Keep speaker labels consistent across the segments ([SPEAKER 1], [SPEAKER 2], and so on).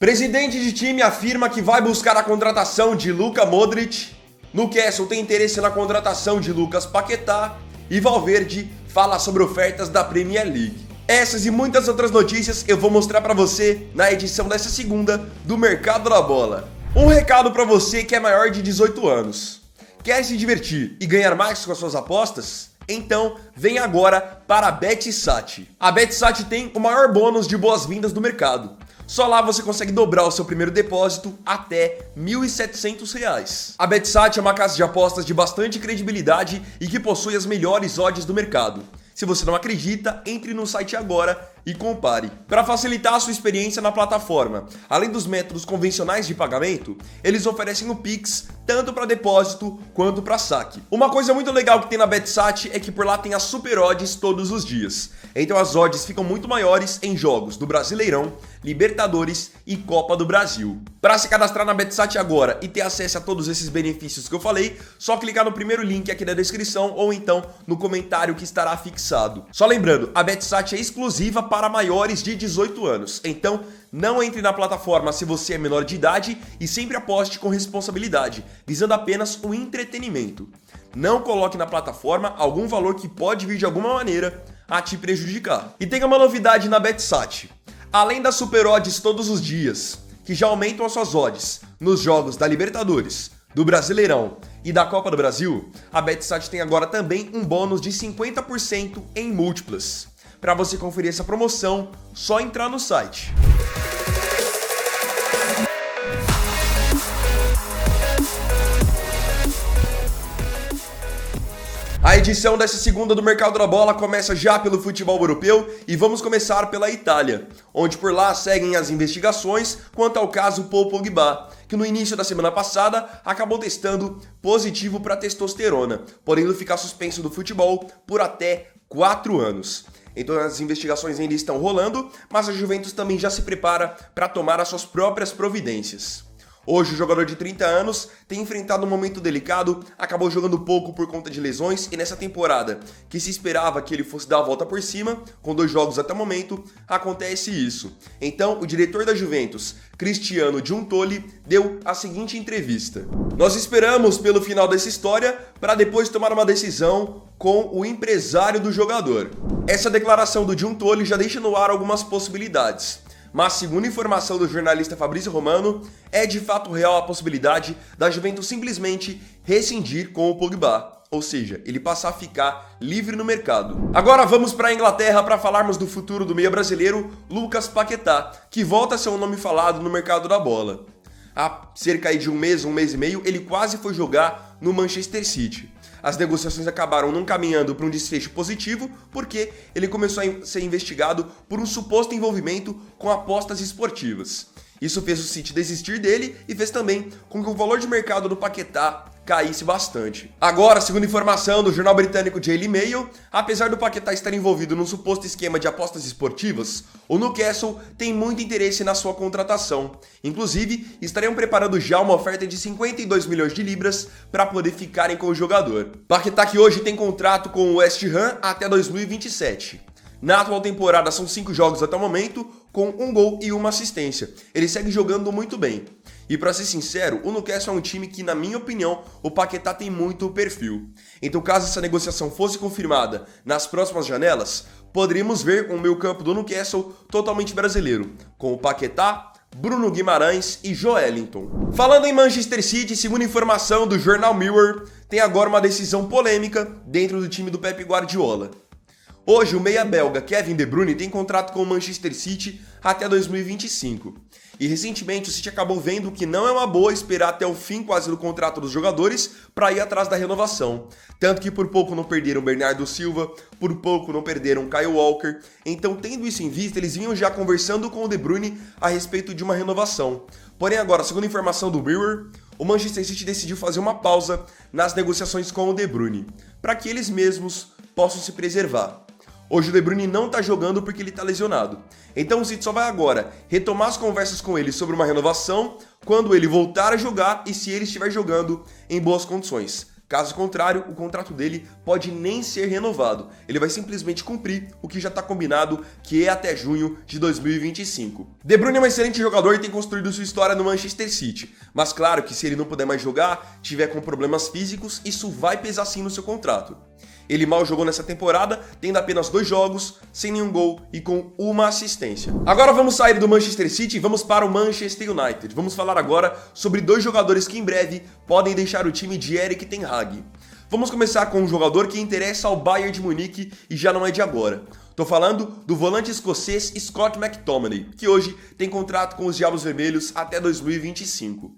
[SPEAKER 1] Presidente de time afirma que vai buscar a contratação de Luka Modric. Newcastle tem interesse na contratação de Lucas Paquetá. E Valverde fala sobre ofertas da Premier League. Essas e muitas outras notícias eu vou mostrar para você na edição dessa segunda do Mercado da Bola. Um recado para você que é maior de 18 anos. Quer se divertir e ganhar mais com as suas apostas? Então, vem agora para a BetSat. A BetSat tem o maior bônus de boas-vindas do mercado. Só lá você consegue dobrar o seu primeiro depósito até R$ 1.700. A BetSat é uma casa de apostas de bastante credibilidade e que possui as melhores odds do mercado. Se você não acredita, entre no site agora e compare. Para facilitar a sua experiência na plataforma, além dos métodos convencionais de pagamento, eles oferecem o Pix tanto para depósito quanto para saque. Uma coisa muito legal que tem na BetSat é que por lá tem as super odds todos os dias. Então as odds ficam muito maiores em jogos do Brasileirão, Libertadores e Copa do Brasil. Para se cadastrar na BetSat agora e ter acesso a todos esses benefícios que eu falei, só clicar no primeiro link aqui da descrição ou então no comentário que estará fixado. Só lembrando, a BetSat é exclusiva para maiores de 18 anos, então não entre na plataforma se você é menor de idade e sempre aposte com responsabilidade, visando apenas o entretenimento. Não coloque na plataforma algum valor que pode vir de alguma maneira a te prejudicar. E tem uma novidade na BetSat. Além das super odds todos os dias, que já aumentam as suas odds nos jogos da Libertadores, do Brasileirão e da Copa do Brasil, a BetSat tem agora também um bônus de 50% em múltiplas. Para você conferir essa promoção, só entrar no site. A edição dessa segunda do Mercado da Bola começa já pelo futebol europeu e vamos começar pela Itália, onde por lá seguem as investigações quanto ao caso Paul Pogba, que no início da semana passada acabou testando positivo para testosterona, podendo ficar suspenso do futebol por até 4 anos. Então as investigações ainda estão rolando, mas a Juventus também já se prepara para tomar as suas próprias providências. Hoje o jogador de 30 anos tem enfrentado um momento delicado, acabou jogando pouco por conta de lesões e nessa temporada, que se esperava que ele fosse dar a volta por cima, com 2 jogos até o momento, acontece isso. Então o diretor da Juventus, Cristiano Giuntoli, deu a seguinte entrevista. Nós esperamos pelo final dessa história para depois tomar uma decisão com o empresário do jogador. Essa declaração do Giuntoli já deixa no ar algumas possibilidades. Mas, segundo informação do jornalista Fabrício Romano, é de fato real a possibilidade da Juventus simplesmente rescindir com o Pogba, ou seja, ele passar a ficar livre no mercado. Agora vamos para a Inglaterra para falarmos do futuro do meia brasileiro Lucas Paquetá, que volta a ser um nome falado no mercado da bola. Há cerca de um mês e meio, ele quase foi jogar no Manchester City. As negociações acabaram não caminhando para um desfecho positivo porque ele começou a ser investigado por um suposto envolvimento com apostas esportivas. Isso fez o City desistir dele e fez também com que o valor de mercado do Paquetá caísse bastante. Agora, segundo informação do jornal britânico Daily Mail, apesar do Paquetá estar envolvido num suposto esquema de apostas esportivas, o Newcastle tem muito interesse na sua contratação. Inclusive, estariam preparando já uma oferta de 52 milhões de libras para poder ficarem com o jogador. Paquetá que hoje tem contrato com o West Ham até 2027. Na atual temporada são 5 jogos até o momento, com 1 gol e 1 assistência. Ele segue jogando muito bem. E para ser sincero, o Newcastle é um time que, na minha opinião, o Paquetá tem muito perfil. Então, caso essa negociação fosse confirmada nas próximas janelas, poderíamos ver um meio-campo do Newcastle totalmente brasileiro, com o Paquetá, Bruno Guimarães e Joelinton. Falando em Manchester City, segundo informação do jornal Mirror, tem agora uma decisão polêmica dentro do time do Pep Guardiola. Hoje, o meia belga Kevin De Bruyne tem contrato com o Manchester City até 2025. E recentemente o City acabou vendo que não é uma boa esperar até o fim quase do contrato dos jogadores para ir atrás da renovação. Tanto que por pouco não perderam Bernardo Silva, por pouco não perderam Kyle Walker. Então, tendo isso em vista, eles vinham já conversando com o De Bruyne a respeito de uma renovação. Porém agora, segundo a informação do Mirror, o Manchester City decidiu fazer uma pausa nas negociações com o De Bruyne, para que eles mesmos possam se preservar. Hoje o De Bruyne não está jogando porque ele está lesionado. Então o City só vai agora retomar as conversas com ele sobre uma renovação quando ele voltar a jogar e se ele estiver jogando em boas condições. Caso contrário, o contrato dele pode nem ser renovado. Ele vai simplesmente cumprir o que já está combinado, que é até junho de 2025. De Bruyne é um excelente jogador e tem construído sua história no Manchester City. Mas claro que se ele não puder mais jogar, tiver com problemas físicos, isso vai pesar sim no seu contrato. Ele mal jogou nessa temporada, tendo apenas 2 jogos, sem nenhum gol e com uma assistência. Agora vamos sair do Manchester City e vamos para o Manchester United. Vamos falar agora sobre 2 jogadores que em breve podem deixar o time de Erik ten Hag. Vamos começar com um jogador que interessa ao Bayern de Munique e já não é de agora. Tô falando do volante escocês Scott McTominay, que hoje tem contrato com os Diabos Vermelhos até 2025.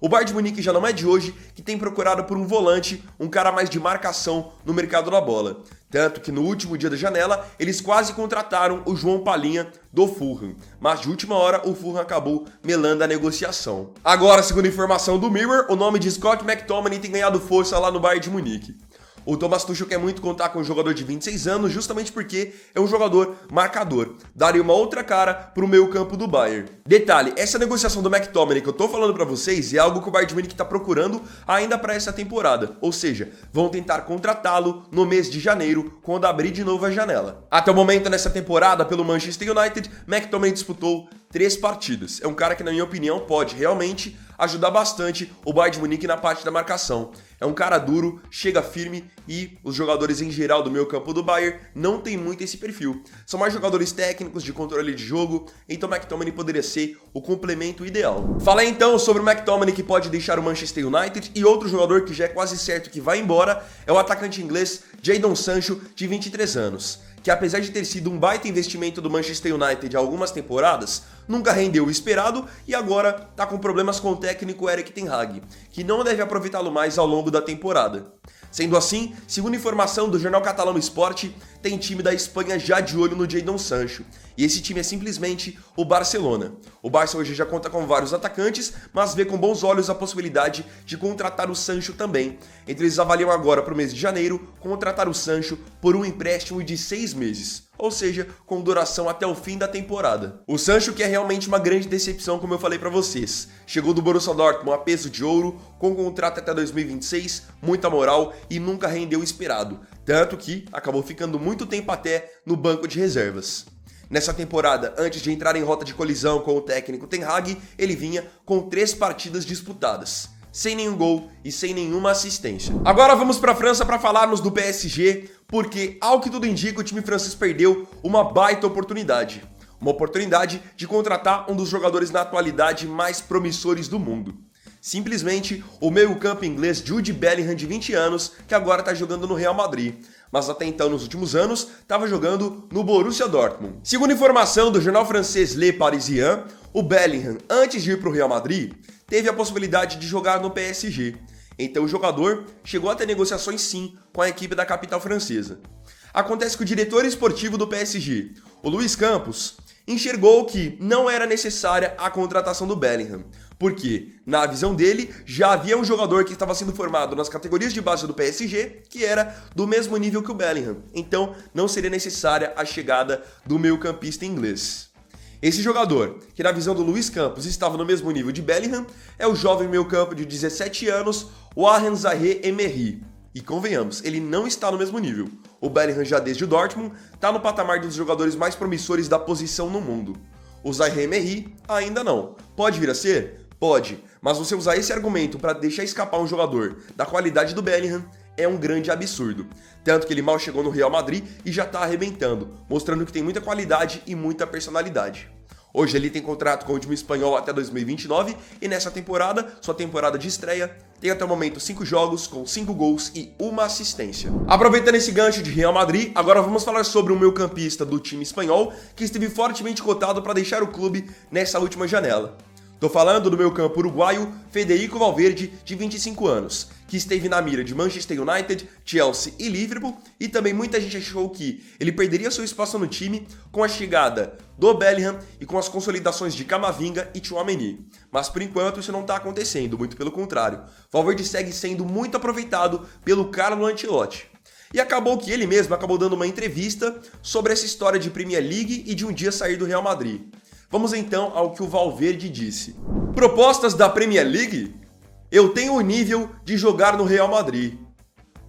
[SPEAKER 1] O Bayern de Munique já não é de hoje que tem procurado por um volante, um cara mais de marcação no mercado da bola. Tanto que no último dia da janela, eles quase contrataram o João Palhinha do Fulham. Mas de última hora, o Fulham acabou melando a negociação. Agora, segundo informação do Mirror, o nome de Scott McTominay tem ganhado força lá no Bayern de Munique. O Thomas Tuchel quer muito contar com um jogador de 26 anos, justamente porque é um jogador marcador. Daria uma outra cara pro meio campo do Bayern. Detalhe, essa negociação do McTominay que eu tô falando pra vocês é algo que o Bayern de Munique tá procurando ainda pra essa temporada. Ou seja, vão tentar contratá-lo no mês de janeiro, quando abrir de novo a janela. Até o momento, nessa temporada, pelo Manchester United, McTominay disputou 3 partidas. É um cara que, na minha opinião, pode realmente ajudar bastante o Bayern de Munique na parte da marcação. É um cara duro, chega firme e os jogadores em geral do meio campo do Bayern não tem muito esse perfil. São mais jogadores técnicos de controle de jogo, então o McTominay poderia ser o complemento ideal. Falei então sobre o McTominay que pode deixar o Manchester United e outro jogador que já é quase certo que vai embora é o atacante inglês Jadon Sancho, de 23 anos. Que apesar de ter sido um baita investimento do Manchester United há algumas temporadas, nunca rendeu o esperado e agora tá com problemas com o técnico Erik ten Hag, que não deve aproveitá-lo mais ao longo da temporada. Sendo assim, segundo informação do jornal catalão Sport, tem time da Espanha já de olho no Jadon Sancho, e esse time é simplesmente o Barcelona. O Barça hoje já conta com vários atacantes, mas vê com bons olhos a possibilidade de contratar o Sancho também. Então eles avaliam agora para o mês de janeiro contratar o Sancho por um empréstimo de 6 meses. Ou seja, com duração até o fim da temporada. O Sancho que é realmente uma grande decepção, como eu falei pra vocês. Chegou do Borussia Dortmund a peso de ouro, com contrato até 2026, muita moral e nunca rendeu o esperado. Tanto que acabou ficando muito tempo até no banco de reservas. Nessa temporada, antes de entrar em rota de colisão com o técnico Ten Hag, ele vinha com 3 partidas disputadas, sem nenhum gol e sem nenhuma assistência. Agora vamos para a França para falarmos do PSG, porque, ao que tudo indica, o time francês perdeu uma baita oportunidade. Uma oportunidade de contratar um dos jogadores na atualidade mais promissores do mundo. Simplesmente o meio-campo inglês Jude Bellingham, de 20 anos, que agora está jogando no Real Madrid. Mas até então, nos últimos anos, estava jogando no Borussia Dortmund. Segundo informação do jornal francês Le Parisien, o Bellingham, antes de ir para o Real Madrid, teve a possibilidade de jogar no PSG. Então o jogador chegou a ter negociações sim com a equipe da capital francesa. Acontece que o diretor esportivo do PSG, o Luis Campos, enxergou que não era necessária a contratação do Bellingham, porque, na visão dele, já havia um jogador que estava sendo formado nas categorias de base do PSG, que era do mesmo nível que o Bellingham, então não seria necessária a chegada do meio-campista inglês. Esse jogador, que na visão do Luis Campos estava no mesmo nível de Bellingham, é o jovem meio-campo de 17 anos, Warren Zaïre-Emery. E convenhamos, ele não está no mesmo nível. O Bellingham já desde o Dortmund está no patamar dos jogadores mais promissores da posição no mundo. O Zaïre-Emery ainda não. Pode vir a ser? Pode. Mas você usar esse argumento para deixar escapar um jogador da qualidade do Bellingham é um grande absurdo. Tanto que ele mal chegou no Real Madrid e já está arrebentando, mostrando que tem muita qualidade e muita personalidade. Hoje ele tem contrato com o time espanhol até 2029 e nessa temporada, sua temporada de estreia, tem até o momento 5 jogos com 5 gols e uma assistência. Aproveitando esse gancho de Real Madrid, agora vamos falar sobre o meio-campista do time espanhol que esteve fortemente cotado para deixar o clube nessa última janela. Tô falando do meio-campo uruguaio Federico Valverde, de 25 anos, que esteve na mira de Manchester United, Chelsea e Liverpool, e também muita gente achou que ele perderia seu espaço no time com a chegada do Bellingham e com as consolidações de Camavinga e Tchouaméni. Mas por enquanto isso não está acontecendo, muito pelo contrário. Valverde segue sendo muito aproveitado pelo Carlo Ancelotti. E acabou que ele mesmo acabou dando uma entrevista sobre essa história de Premier League e de um dia sair do Real Madrid. Vamos então ao que o Valverde disse. Propostas da Premier League? Eu tenho o nível de jogar no Real Madrid.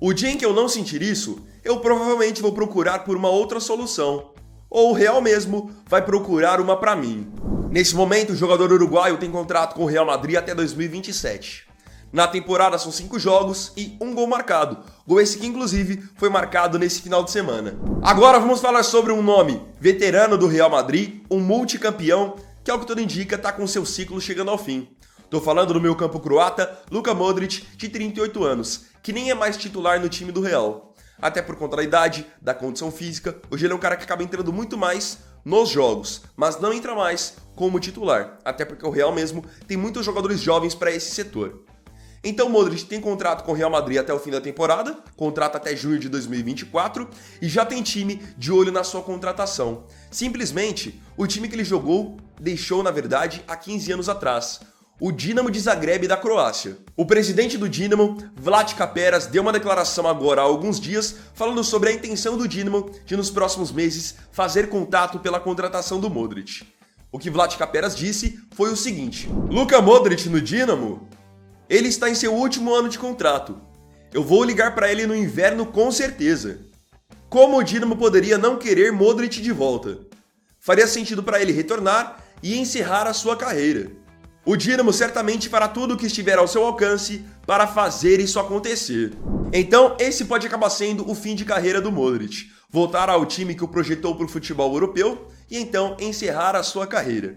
[SPEAKER 1] O dia em que eu não sentir isso, eu provavelmente vou procurar por uma outra solução. Ou o Real mesmo vai procurar uma pra mim. Nesse momento, o jogador uruguaio tem contrato com o Real Madrid até 2027. Na temporada são 5 jogos e 1 gol marcado. Gol esse que inclusive foi marcado nesse final de semana. Agora vamos falar sobre um nome veterano do Real Madrid, um multicampeão, que ao que tudo indica está com seu ciclo chegando ao fim. Tô falando do meio campo croata, Luka Modric, de 38 anos, que nem é mais titular no time do Real. Até por conta da idade, da condição física, hoje ele é um cara que acaba entrando muito mais nos jogos, mas não entra mais como titular, até porque o Real mesmo tem muitos jogadores jovens para esse setor. Então Modric tem contrato com o Real Madrid até o fim da temporada, contrato até junho de 2024, e já tem time de olho na sua contratação. Simplesmente, o time que ele jogou deixou, na verdade, há 15 anos atrás. O Dinamo de Zagreb da Croácia. O presidente do Dinamo, Vlatko Peras, deu uma declaração agora há alguns dias falando sobre a intenção do Dinamo de nos próximos meses fazer contato pela contratação do Modric. O que Vlatko Peras disse foi o seguinte: Luka Modric no Dinamo? Ele está em seu último ano de contrato. Eu vou ligar para ele no inverno com certeza. Como o Dinamo poderia não querer Modric de volta? Faria sentido para ele retornar e encerrar a sua carreira. O Dinamo certamente fará tudo o que estiver ao seu alcance para fazer isso acontecer. Então, esse pode acabar sendo o fim de carreira do Modric. Voltar ao time que o projetou para o futebol europeu e então encerrar a sua carreira.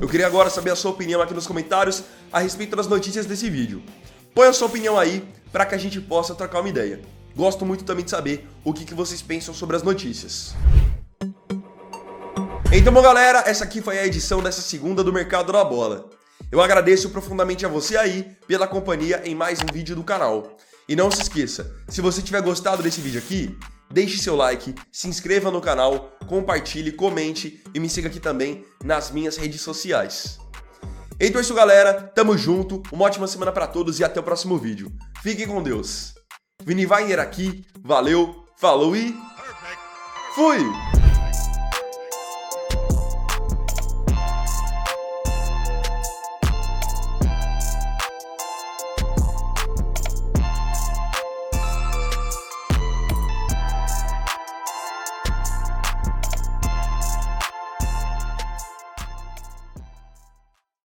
[SPEAKER 1] Eu queria agora saber a sua opinião aqui nos comentários a respeito das notícias desse vídeo. Põe a sua opinião aí para que a gente possa trocar uma ideia. Gosto muito também de saber o que vocês pensam sobre as notícias. Então, bom, galera, essa aqui foi a edição dessa segunda do Mercado da Bola. Eu agradeço profundamente a você aí pela companhia em mais um vídeo do canal. E não se esqueça, se você tiver gostado desse vídeo aqui, deixe seu like, se inscreva no canal, compartilhe, comente e me siga aqui também nas minhas redes sociais. Então é isso, galera, tamo junto, uma ótima semana pra todos e até o próximo vídeo. Fiquem com Deus. Vini Wagner aqui, valeu, falou e fui!